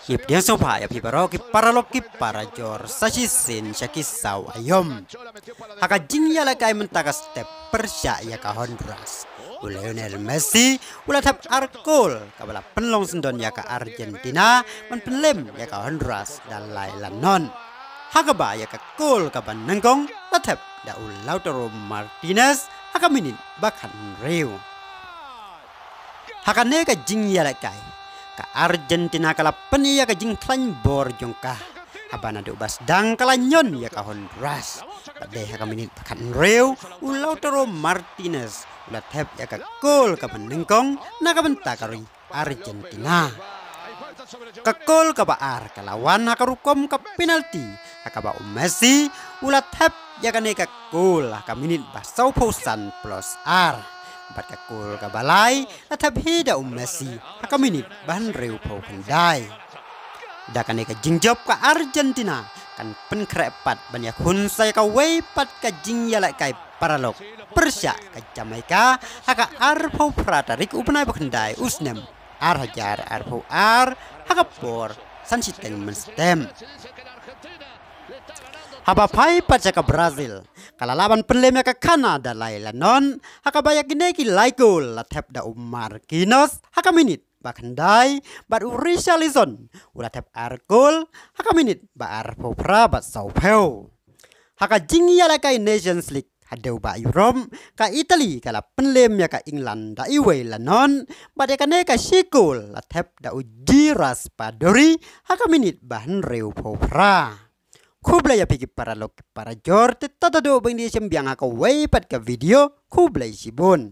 Ip dia sopa ya pibaroki paraloki para jor sasisin syakisau ayom. Haka jingya lakai mentaka step persya ya ka Honduras. Lionel Messi ulah tap arkol kabala penlong sendon ya ka Argentina man penlem ya ka Honduras dalai lanon. Haka ba ya ka gol ka banengkong latap da Lautaro Martinez haka minin bakan reu. Haka ne ka jingya lakai ka Argentina kala peni ya ka jingklan bor jongka habana de ubas dang kala nyon ya ka Honduras pade ha ka minit pakan reu Lautaro Martinez ulah tep ya ka gol ka menengkong na ka benta kari Argentina ka gol ka baar kalawan ha ka rukom ka penalti ha ka ba Messi ulah tep ya ka ne ka gol ha ka minit basau posan plus R bat ka gol ka balai na tabhi da Messi haka minit bahan reu pau pendai da kan ka jingjob ka Argentina kan pen krepat banyak hun sai ka wei pat ka jingya la kai paralok persya ka Jamaica haka ar pau pratarik upnai bakandai usnem ar hajar ar pau ar haka por sansiteng menstem haba pai paca ka Brazil kala laban penlemnya ka Kanada laila non haka bayak gine ki laigol la tap da Marquinhos haka minit bakandai bat Richarlison ulah tap argol haka minit ba arpo pra bat Sao Paulo haka jingya la kai Nations League hadeu ba Europe ka Italy kala penlemnya ka England da iwe la non bat yakane ka Sikol la tap da Uji Raspadori haka minit bahan reu po pra Kublai ya pigi para lok para jor te tata do bang di sembiangaka wei pat ka video kublai sibun.